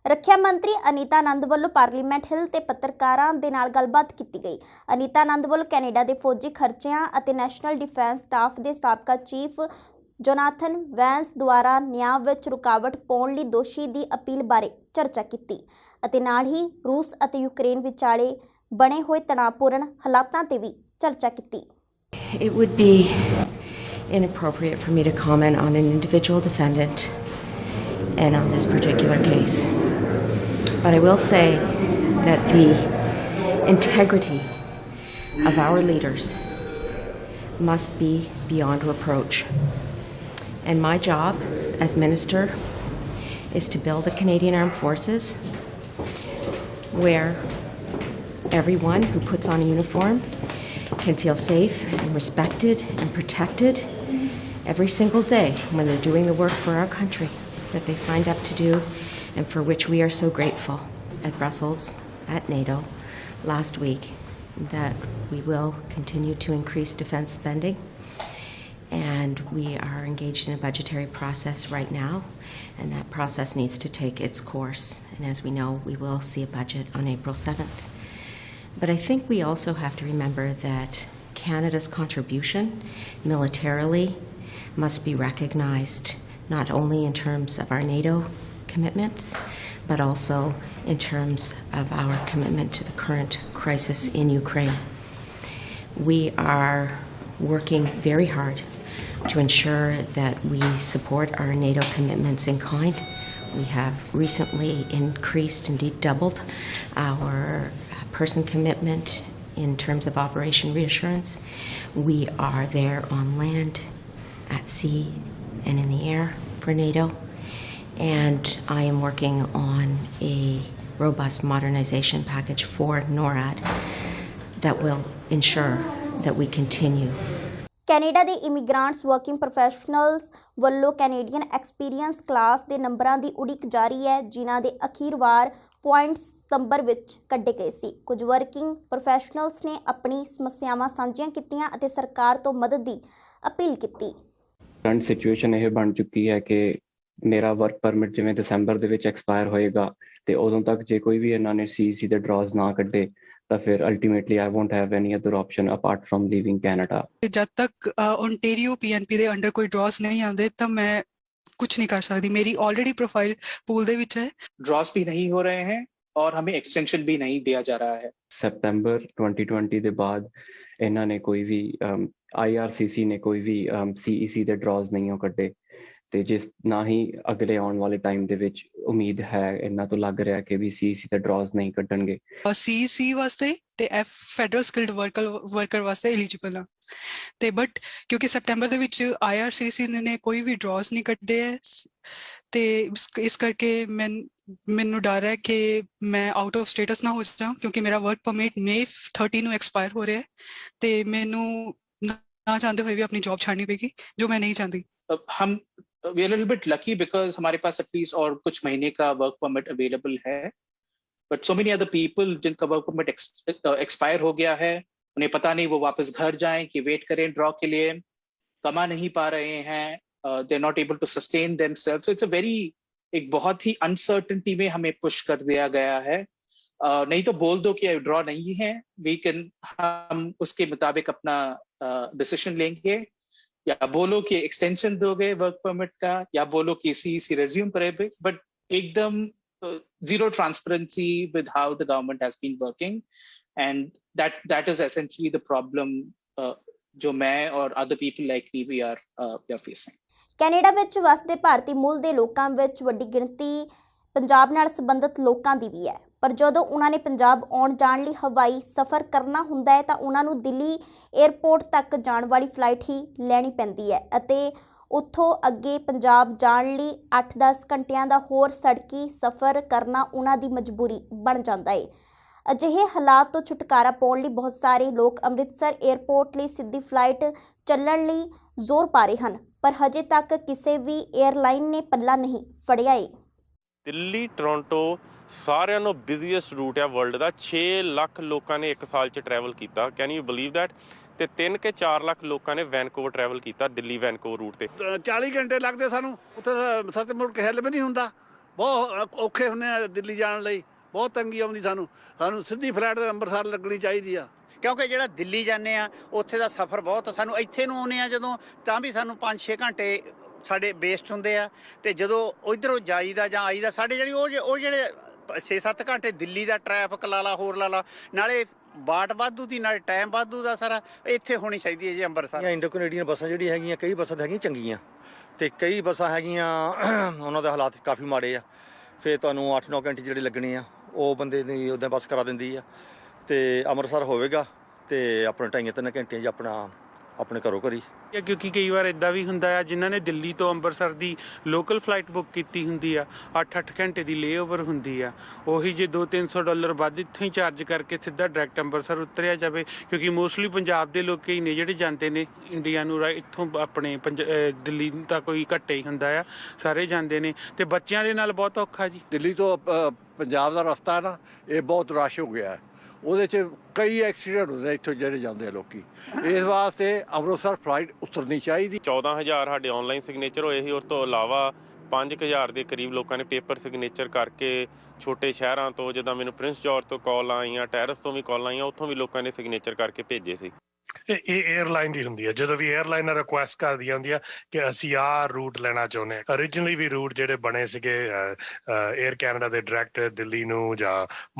ਰੱਖਿਆ ਮੰਤਰੀ ਅਨੀਤਾ ਆਨੰਦ ਵੱਲੋਂ ਪਾਰਲੀਮੈਂਟ ਹਿੱਲ ਤੇ ਪੱਤਰਕਾਰਾਂ ਦੇ ਨਾਲ ਗੱਲਬਾਤ ਕੀਤੀ ਗਈ। ਅਨੀਤਾ ਆਨੰਦ ਵੱਲੋਂ ਕੈਨੇਡਾ ਦੇ ਫੌਜੀ ਖਰਚਿਆਂ ਅਤੇ ਨੈਸ਼ਨਲ ਡਿਫੈਂਸ ਸਟਾਫ ਦੇ ਸਾਬਕਾ ਚੀਫ ਜੋਨਾਥਨ ਵੈਂਸ ਦੁਆਰਾ ਨਿਆਂ ਵਿੱਚ ਰੁਕਾਵਟ ਪਾਉਣ ਲਈ ਦੋਸ਼ੀ ਦੀ ਅਪੀਲ ਬਾਰੇ ਚਰਚਾ ਕੀਤੀ ਅਤੇ ਨਾਲ ਹੀ ਰੂਸ ਅਤੇ ਯੂਕਰੇਨ ਵਿਚਾਲੇ ਬਣੇ ਹੋਏ ਤਣਾਅਪੂਰਨ ਹਾਲਾਤਾਂ ਤੇ ਵੀ ਚਰਚਾ ਕੀਤੀ। It would be inappropriate for me to comment on an individual defendant and on this particular case. But I will say that the integrity of our leaders must be beyond reproach. And my job as minister is to build the Canadian Armed Forces where everyone who puts on a uniform can feel safe and respected and protected every single day when they're doing the work for our country that they signed up to do and for which we are so grateful. At Brussels, at NATO, last week, that we will continue to increase defence spending, and we are engaged in a budgetary process right now, and that process needs to take its course, and as we know, we will see a budget on April 7th. But I think we also have to remember that Canada's contribution militarily must be recognised not only in terms of our NATO commitments, but also in terms of our commitment to the current crisis in Ukraine. We are working very hard to ensure that we support our NATO commitments in kind. We have recently increased, indeed doubled, our person commitment in terms of Operation Reassurance. We are there on land, at sea, and in the air for NATO. And I am working on a robust modernization package for NORAD that will ensure that we continue. Canada ਦੇ ਇਮੀਗ੍ਰਾਂਟਸ working professionals ਵੱਲੋਂ Canadian experience class ਦੇ ਨੰਬਰਾਂ ਦੀ ਉਡੀਕ ਜਾਰੀ ਹੈ, ਜਿਨ੍ਹਾਂ ਦੇ ਅਖੀਰਵਾਰ point ਸਤੰਬਰ ਵਿੱਚ ਕੱਢੇ ਗਏ ਸੀ। ਕੁਝ ਵਰਕਿੰਗ ਪ੍ਰੋਫੈਸ਼ਨਲਸ ਨੇ ਆਪਣੀ ਸਮੱਸਿਆਵਾਂ ਸਾਂਝੀਆਂ ਕੀਤੀਆਂ ਅਤੇ ਸਰਕਾਰ ਤੋਂ ਮਦਦ ਦੀ ਅਪੀਲ ਕੀਤੀ। ਕਰੰਟ ਸਿਚੁਏਸ਼ਨ ਇਹ ਬਣ ਚੁੱਕੀ ਹੈ ਕਿ ਮੇਰਾ ਵਰਕ ਪਰਮਿਟ ਜਿਵੇਂ ਦਸੰਬਰ ਦੇ ਵਿੱਚ ਐਕਸਪਾਇਰ ਹੋਏਗਾ ਤੇ ਉਦੋਂ ਤੱਕ ਜੇ ਕੋਈ ਵੀ ਇਹਨਾਂ ਨੇ ਸੀਈਸੀ ਦੇ ਡਰਾਜ਼ ਨਾ ਕੱਢੇ ਤਾਂ ਫਿਰ ultimately I won't have any other option apart from leaving Canada. ਜਦ ਤੱਕ ਓਨਟਾਰੀਓ ਪੀਐਨਪੀ ਦੇ ਅੰਡਰ ਕੋਈ ਡਰਾਜ਼ ਨਹੀਂ ਆਉਂਦੇ ਤਾਂ ਮੈਂ ਕੁਝ ਨਹੀਂ ਕਰ ਸਕਦੀ। ਮੇਰੀ ਆਲਰੇਡੀ प्रोफाइल पूल ਦੇ ਵਿੱਚ है। ड्रॉस भी नहीं हो रहे हैं और हमें एक्सटेंशन भी नहीं दिया जा रहा है। ਸਤੰਬਰ 2020 ਦੇ ਬਾਅਦ ਇਹਨਾਂ ਨੇ ਕੋਈ ਵੀ IRCC ਨੇ ਕੋਈ ਵੀ CEC ਦੇ ਡਰਾਜ਼ ਨਹੀਂ ਉਹ ਕੱਢੇ ਤੇ ਜਿਸ ਨਾ ਹੀ ਅਗਲੇ ਆਉਣ ਵਾਲੇ ਟਾਈਮ ਦੇ ਵਿੱਚ ਉਮੀਦ ਹੈ ਇਹਨਾਂ ਤੋਂ ਲੱਗ ਰਿਹਾ ਕਿ ਵੀ CEC ਦੇ ਡਰਾਜ਼ ਨਹੀਂ ਕੱਢਣਗੇ। CEC ਵਾਸਤੇ ਤੇ ਫੈਡਰਲ ਸਕਿਲਡ ਵਰਕਰ ਵਾਸਤੇ ਐਲੀਜੀਬਲ ਆ ਤੇ ਬਟ ਕਿਉਂਕਿ ਸਪਟੈਂਬਰ ਦੇ ਵਿੱਚ IRCC ਨੇ ਕੋਈ ਵੀ ਡਰਾਜ਼ ਨਹੀਂ ਕੱਢੇ ਹੈ ਤੇ ਇਸ ਕਰਕੇ ਮੈਨੂੰ ਡਰ ਹੈ ਕਿ ਮੈਂ ਆਊਟ ਆਫ ਸਟੇਟਸ ਨਾ ਹੋ ਜਾਵਾਂ ਕਿਉਂਕਿ ਮੇਰਾ ਵਰਕ ਪਰਮਿਟ May 30 ਨੂੰ ਐਕਸਪਾਇਰ ਹੋ ਰਿਹਾ ਹੈ ਤੇ ਮੈਨੂੰ ਨਾ ਚਾਹੁੰਦੇ ਹੋਏ ਵੀ ਆਪਣੀ ਜੌਬ ਛੱਡਣੀ ਪਏਗੀ जो मैं नहीं चाहती। हम we are a little bit lucky because हमारे पास एटलीस्ट और कुछ महीने का वर्क परमिट अवेलेबल है, but so many other people जिनका वर्क परमिट एक्सपायर हो गया है उन्हें पता नहीं वो वापस घर जाएं कि वेट करें ड्रॉ के लिए, कमा नहीं पा रहे हैं, they are not able to sustain themselves, so it's a very एक बहुत ही अनसर्टेनिटी में हमें पुश कर दिया गया है। नहीं तो बोल दो कि ड्रॉ नहीं है, हम उसके मुताबिक अपना डिसीजन लेंगे, या बोलो कि एक्सटेंशन दोगे वर्क परमिट का, या बोलो कि CEC रेज्यूम करेंगे, बट एकदम zero transparency with how the government has been working, and that is essentially the problem जो मैं और other people like me we are facing। Canada ਵਿੱਚ ਵਸਦੇ ਭਾਰਤੀ ਮੂਲ ਦੇ ਲੋਕਾਂ ਵਿੱਚ ਵੱਡੀ ਗਿਣਤੀ ਪੰਜਾਬ ਨਾਲ ਸੰਬੰਧਿਤ ਲੋਕਾਂ ਦੀ ਵੀ ਹੈ, ਪਰ ਜਦੋਂ ਉਹਨਾਂ ਨੇ ਪੰਜਾਬ ਆਉਣ ਜਾਣ ਲਈ ਹਵਾਈ ਸਫ਼ਰ ਕਰਨਾ ਹੁੰਦਾ ਹੈ ਤਾਂ ਉਹਨਾਂ ਨੂੰ ਦਿੱਲੀ ਏਅਰਪੋਰਟ ਤੱਕ ਜਾਣ ਵਾਲੀ ਫਲਾਈਟ ਹੀ ਲੈਣੀ ਪੈਂਦੀ ਹੈ ਅਤੇ ਉੱਥੋਂ ਅੱਗੇ ਪੰਜਾਬ ਜਾਣ ਲਈ 8-10 ਘੰਟਿਆਂ ਦਾ ਹੋਰ ਸੜਕੀ ਸਫ਼ਰ ਕਰਨਾ ਉਹਨਾਂ ਦੀ ਮਜਬੂਰੀ ਬਣ ਜਾਂਦਾ ਹੈ। ਅਜਿਹੇ ਹਾਲਾਤ ਤੋਂ ਛੁਟਕਾਰਾ ਪਾਉਣ ਲਈ ਬਹੁਤ ਸਾਰੇ ਲੋਕ ਅੰਮ੍ਰਿਤਸਰ ਏਅਰਪੋਰਟ ਲਈ ਸਿੱਧੀ ਫਲਾਈਟ ਚੱਲਣ ਲਈ ਜ਼ੋਰ ਪਾ ਰਹੇ ਹਨ, ਪਰ ਹਜੇ ਤੱਕ ਕਿਸੇ ਵੀ ਏਅਰਲਾਈਨ ਨੇ ਪੱਲਾ ਨਹੀਂ ਫੜਿਆ ਹੈ। ਦਿੱਲੀ ਟੋਰਾਂਟੋ ਸਾਰਿਆਂ ਨੂੰ ਬਿਜ਼ੀਐਸਟ ਰੂਟ ਹੈ ਵਰਲਡ ਦਾ। 6 ਲੱਖ ਲੋਕਾਂ ਨੇ ਇੱਕ ਸਾਲ 'ਚ ਟਰੈਵਲ ਕੀਤਾ, ਕੈਨ ਯੂ ਬਲੀਵ ਦੈਟ? ਤੇ 3 ਕੇ 4 ਲੱਖ ਲੋਕਾਂ ਨੇ ਵੈਨਕੂਵਰ ਟਰੈਵਲ ਕੀਤਾ, ਦਿੱਲੀ ਵੈਨਕੂਵਰ ਰੂਟ ਤੇ। 40 ਘੰਟੇ ਲੱਗਦੇ ਸਾਨੂੰ ਉੱਥੇ, ਸੱਚ ਮੁੜ ਕੇ ਹਿੱਲ ਵੀ ਨਹੀਂ ਹੁੰਦਾ। ਬਹੁਤ ਔਖੇ ਹੁੰਦੇ ਆ ਦਿੱਲੀ ਜਾਣ ਲਈ, ਬਹੁਤ ਤੰਗੀ ਆਉਂਦੀ ਸਾਨੂੰ ਸਿੱਧੀ ਫਲਾਈਟ ਅੰਮ੍ਰਿਤਸਰ ਲੱਗਣੀ ਚਾਹੀਦੀ ਆ। ਕਿਉਂਕਿ ਜਿਹੜਾ ਦਿੱਲੀ ਜਾਂਦੇ ਆ ਉੱਥੇ ਦਾ ਸਫ਼ਰ ਬਹੁਤ, ਸਾਨੂੰ ਇੱਥੇ ਨੂੰ ਆਉਂਦੇ ਆ ਜਦੋਂ ਤਾਂ ਵੀ ਸਾਨੂੰ 5-6 ਘੰਟੇ ਸਾਡੇ ਵੇਸਟ ਹੁੰਦੇ ਆ, ਤੇ ਜਦੋਂ ਇੱਧਰੋਂ ਜਾਈਦਾ ਜਾਂ ਆਈਦਾ ਸਾਡੇ ਜਿਹੜੀ ਉਹ ਜਿਹੜੇ 6-7 ਘੰਟੇ ਦਿੱਲੀ ਦਾ ਟ੍ਰੈਫਿਕ ਲਾ ਲਾ ਹੋਰ ਲਾ ਲਾ, ਨਾਲੇ ਬਾਟ ਵਾਧੂ ਦੀ ਨਾਲੇ ਟਾਈਮ ਵਾਧੂ ਦਾ ਸਾਰਾ ਇੱਥੇ ਹੋਣੀ ਚਾਹੀਦੀ ਹੈ ਜੀ ਅੰਮ੍ਰਿਤਸਰ। ਇੰਡੋ ਕੈਨੇਡੀਅਨ ਬੱਸਾਂ ਜਿਹੜੀ ਹੈਗੀਆਂ, ਕਈ ਬੱਸਾਂ ਤਾਂ ਹੈਗੀਆਂ ਚੰਗੀਆਂ ਤੇ ਕਈ ਬੱਸਾਂ ਹੈਗੀਆਂ ਉਹਨਾਂ ਦੇ ਹਾਲਾਤ ਕਾਫੀ ਮਾੜੇ ਆ। ਫਿਰ ਤੁਹਾਨੂੰ 8-9 ਘੰਟੇ ਜਿਹੜੇ ਲੱਗਣੇ ਆ ਉਹ ਬੰਦੇ ਦੀ ਉੱਦਾਂ ਬੱਸ ਕਰਾ ਦਿੰਦੀ ਆ, ਤੇ ਅੰਮ੍ਰਿਤਸਰ ਹੋਵੇਗਾ ਤੇ ਆਪਣੇ 2.5-3 ਘੰਟੇ 'ਚ ਆਪਣੇ ਘਰੋਂ ਘਰੀ। ਕਿਉਂਕਿ ਕਈ ਵਾਰ ਇਦਾਂ ਵੀ ਹੁੰਦਾ ਆ ਜਿਨ੍ਹਾਂ ਨੇ ਦਿੱਲੀ ਤੋਂ ਅੰਮ੍ਰਿਤਸਰ ਦੀ ਲੋਕਲ ਫਲਾਈਟ ਬੁੱਕ ਕੀਤੀ ਹੁੰਦੀ ਆ, 8-8 ਘੰਟੇ ਦੀ ਲੇਓਵਰ ਹੁੰਦੀ ਆ, ਉਹੀ ਜੇ $200-300 ਵੱਧ ਇੱਥੋਂ ਹੀ ਚਾਰਜ ਕਰਕੇ ਸਿੱਧਾ ਡਾਇਰੈਕਟ ਅੰਮ੍ਰਿਤਸਰ ਉਤਰਿਆ ਜਾਵੇ, ਕਿਉਂਕਿ ਮੋਸਟਲੀ ਪੰਜਾਬ ਦੇ ਲੋਕ ਹੀ ਨੇ ਜਿਹੜੇ ਜਾਂਦੇ ਨੇ ਇੰਡੀਆ ਨੂੰ, ਇੱਥੋਂ ਆਪਣੇ ਦਿੱਲੀ ਤਾਂ ਕੋਈ ਘੱਟੇ ਹੀ ਹੁੰਦਾ ਆ, ਸਾਰੇ ਜਾਂਦੇ ਨੇ, ਤੇ ਬੱਚਿਆਂ ਦੇ ਨਾਲ ਬਹੁਤ ਔਖਾ ਜੀ। ਦਿੱਲੀ ਤੋਂ ਪੰਜਾਬ ਦਾ ਰਸਤਾ ਨਾ ਇਹ ਬਹੁਤ ਰਸ਼ ਹੋ ਗਿਆ, ਉਹਦੇ 'ਚ ਕਈ ਐਕਸੀਡੈਂਟ ਹੁੰਦੇ ਇੱਥੋਂ ਜਿਹੜੇ ਜਾਂਦੇ ਆ ਲੋਕੀ, ਇਸ ਵਾਸਤੇ ਅੰਮ੍ਰਿਤਸਰ ਫਲਾਈਟ ਉਤਰਨੀ ਚਾਹੀਦੀ। 14,000 ਸਾਡੇ ਆਨਲਾਈਨ ਸਿਗਨੇਚਰ ਹੋਏ ਸੀ, ਉਸ ਤੋਂ ਇਲਾਵਾ 5,000 ਦੇ ਕਰੀਬ ਲੋਕਾਂ ਨੇ ਪੇਪਰ ਸਿਗਨੇਚਰ ਕਰਕੇ ਛੋਟੇ ਸ਼ਹਿਰਾਂ ਤੋਂ, ਜਿੱਦਾਂ ਮੈਨੂੰ ਪ੍ਰਿੰਸ ਜੌਰਜ ਤੋਂ ਕਾਲ ਆਈਆਂ, ਟੈਰਸ ਤੋਂ ਵੀ ਕਾਲ ਆਈਆਂ, ਉੱਥੋਂ ਵੀ ਲੋਕਾਂ ਨੇ ਸਿਗਨੇਚਰ ਕਰਕੇ ਭੇਜੇ ਸੀ। ਇਹ 에ਅਰਲਾਈਨ ਦੀ ਹੁੰਦੀ ਹੈ, ਜਦੋਂ ਵੀ 에ਅਰਲਾਈਨ ਰਿਕੁਐਸਟ ਕਰਦੀਆਂ ਹੁੰਦੀਆਂ ਕਿ ਅਸੀਂ ਆਹ ਰੂਟ ਲੈਣਾ ਚਾਹੁੰਦੇ ਹਾਂ। ਓਰੀਜਨਲੀ ਵੀ ਰੂਟ ਜਿਹੜੇ ਬਣੇ ਸੀਗੇ 에ਅਰ ਕੈਨੇਡਾ ਦੇ ਡਾਇਰੈਕਟ ਦਿੱਲੀ ਨੂੰ ਜਾਂ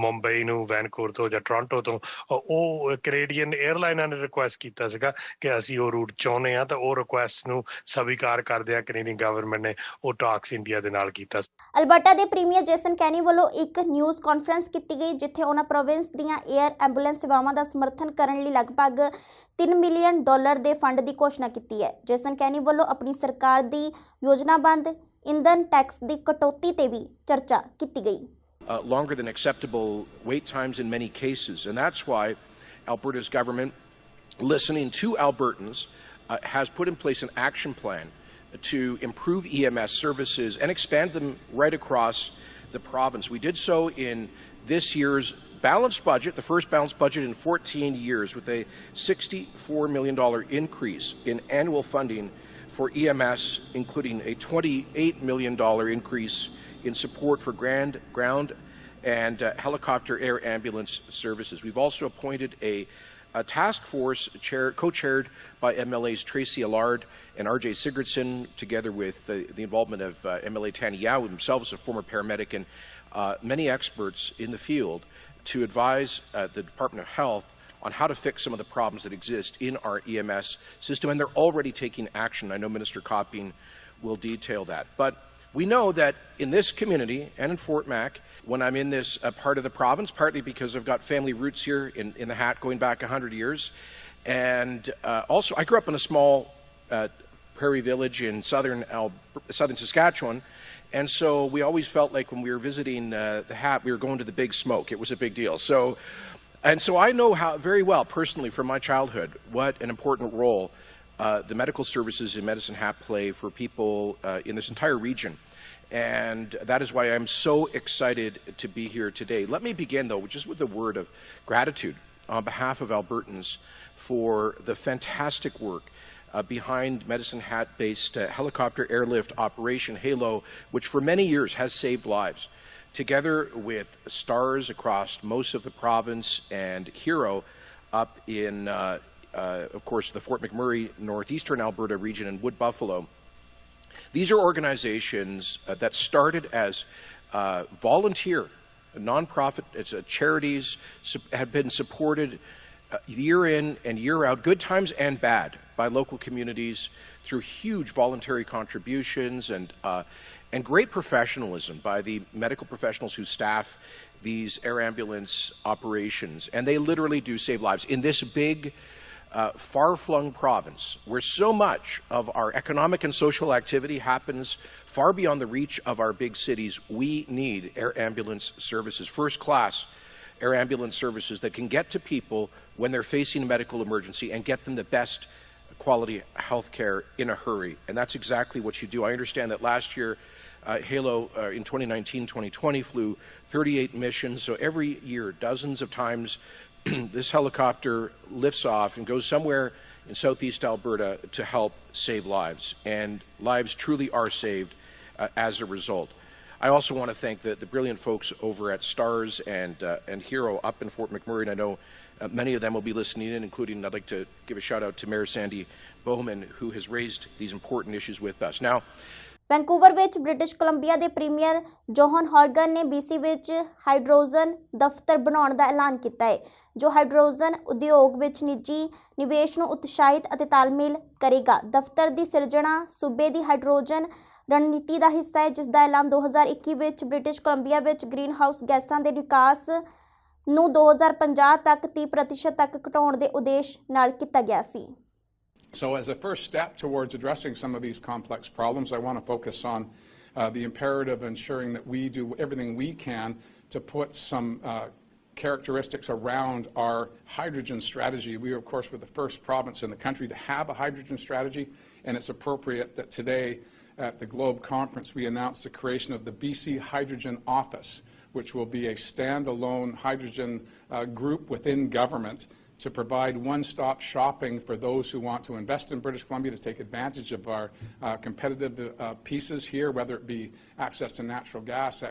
ਮੁੰਬਈ ਨੂੰ ਵੈਨਕੂਵਰ ਤੋਂ ਜਾਂ ਟੋਰਾਂਟੋ ਤੋਂ, ਉਹ ਕੈਨੇਡੀਅਨ 에ਅਰਲਾਈਨਾਂ ਨੇ ਰਿਕੁਐਸਟ ਕੀਤਾ ਸੀਗਾ ਕਿ ਅਸੀਂ ਉਹ ਰੂਟ ਚਾਹੁੰਦੇ ਹਾਂ, ਤਾਂ ਉਹ ਰਿਕੁਐਸਟ ਨੂੰ ਸਵੀਕਾਰ ਕਰਦੇ ਆ ਕੈਨੇਡੀਅਨ ਗਵਰਨਮੈਂਟ ਨੇ, ਉਹ ਟਾਕਸ ਇੰਡੀਆ ਦੇ ਨਾਲ ਕੀਤਾ। ਅਲਬਰਟਾ ਦੇ ਪ੍ਰੀਮੀਅਰ ਜੇਸਨ ਕੈਨੀ ਵੱਲੋਂ ਇੱਕ ਨਿਊਜ਼ ਕਾਨਫਰੰਸ ਕੀਤੀ ਗਈ, ਜਿੱਥੇ ਉਹਨਾਂ ਪ੍ਰੋਵਿੰਸ ਦੀਆਂ 에ਅਰ ਐਂਬੂਲੈਂਸ ਸੇਵਾਵਾਂ ਦਾ ਸਮਰਥਨ ਕਰਨ ਲਈ ਲਗਭਗ $3 ਮਿਲੀਅਨ ਦੇ ਫੰਡ ਦੀ ਘੋਸ਼ਣਾ ਕੀਤੀ ਹੈ। ਜੇਸਨ ਕੈਨੀ ਵੱਲੋਂ ਆਪਣੀ ਸਰਕਾਰ ਦੀ ਯੋਜਨਾਬੰਦ ਇੰਧਨ ਟੈਕਸ ਦੀ ਕਟੌਤੀ ਤੇ ਵੀ ਚਰਚਾ ਕੀਤੀ ਗਈ। Longer than acceptable wait times in many cases, and that's why Alberta's government, listening to Albertans, has put in place an action plan to improve EMS services and expand them right across the province. We did so in this year's balanced budget, the first balanced budget in 14 years, with a $64 million increase in annual funding for EMS, including a $28 million increase in support for ground and helicopter air ambulance services. We've also appointed a task force co-chaired by MLAs Tracy Allard and R.J. Sigurdsson, together with the involvement of MLA Tani Yao, himself is a former paramedic, and many experts in the field, to advise the Department of Health on how to fix some of the problems that exist in our EMS system, and they're already taking action. I know Minister Copping will detail that. But we know that in this community and in Fort Mac, when I'm in this part of the province, partly because I've got family roots here in the Hat going back 100 years, and also I grew up in a small prairie village in southern Saskatchewan, and so we always felt like when we were visiting the Hat, we were going to the big smoke. It was a big deal. So I know how very well personally from my childhood what an important role the medical services in Medicine Hat play for people in this entire region. And that is why I'm so excited to be here today. Let me begin, though, just with a word of gratitude on behalf of Albertans for the fantastic work behind Medicine Hat-based helicopter airlift operation HALO, which for many years has saved lives. Together with STARS across most of the province and HERO up in, of course, the Fort McMurray, northeastern Alberta region and Wood Buffalo. These are organizations that started as volunteer, non-profit charities, have been supported year in and year out, good times and bad, by local communities through huge voluntary contributions and great professionalism by the medical professionals who staff these air ambulance operations. And they literally do save lives. In this big, far-flung province, where so much of our economic and social activity happens far beyond the reach of our big cities, we need air ambulance services, first-class air ambulance services that can get to people when they're facing a medical emergency and get them the best quality health care in a hurry. And that's exactly what you do. I understand that last year, HALO in 2019-2020 flew 38 missions. So every year, dozens of times, this helicopter lifts off and goes somewhere in southeast Alberta to help save lives. And lives truly are saved as a result. I also want to thank the brilliant folks over at STARS and Hero up in Fort McMurray. And I know many of them will be listening in, including I'd like to give a shout out to Mayor Sandy Bowman, who has raised these important issues with us. Now, Vancouver ਵਿੱਚ British Columbia ਦੇ premier John ਹੌਰਗਨ ਨੇ BC ਵਿੱਚ hydrogen ਦਫ਼ਤਰ ਬਣਾਉਣ ਦਾ ਐਲਾਨ ਕੀਤਾ ਹੈ, ਜੋ ਹਾਈਡਰੋਜਨ ਉਦਯੋਗ ਵਿੱਚ ਨਿੱਜੀ ਨਿਵੇਸ਼ ਨੂੰ ਉਤਸ਼ਾਹਿਤ ਅਤੇ ਤਾਲਮੇਲ ਕਰੇਗਾ। ਦਫ਼ਤਰ ਦੀ ਸਿਰਜਣਾ ਸੂਬੇ ਦੀ ਹਾਈਡਰੋਜਨ ਰਣਨੀਤੀ ਦਾ ਹਿੱਸਾ ਹੈ, ਜਿਸ ਦਾ ਐਲਾਨ 2021 ਵਿੱਚ ਬ੍ਰਿਟਿਸ਼ ਕੋਲੰਬੀਆ ਵਿੱਚ ਗ੍ਰੀਨ ਹਾਊਸ ਗੈਸਾਂ ਦੇ ਨਿਕਾਸ ਨੂੰ 2050 ਤੱਕ 30% ਤੱਕ ਘਟਾਉਣ ਦੇ ਉਦੇਸ਼ ਨਾਲ ਕੀਤਾ ਗਿਆ ਸੀ। So as a first step towards addressing some of these complex problems, I want to focus on the imperative of ensuring that we do everything we can to put some characteristics around our hydrogen strategy. We, of course, were the first province in the country to have a hydrogen strategy, and it's appropriate that today at the Globe Conference we announced the creation of the BC Hydrogen Office, which will be a standalone hydrogen group within government to provide one-stop shopping for those who want to invest in British Columbia, to take advantage of our competitive pieces here, whether it be access to natural gas,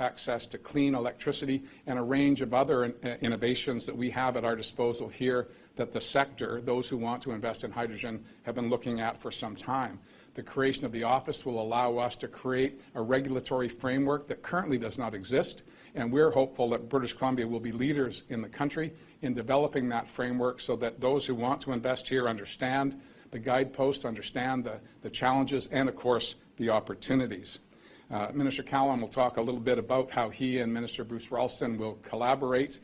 access to clean electricity, and a range of other innovations that we have at our disposal here that the sector, those who want to invest in hydrogen, have been looking at for some time. The creation of the office will allow us to create a regulatory framework that currently does not exist, and we're hopeful that British Columbia will be leaders in the country in developing that framework so that those who want to invest here understand the guideposts, understand the challenges, and of course the opportunities. Minister Callum will talk a little bit about how he and Minister Bruce Ralston will collaborate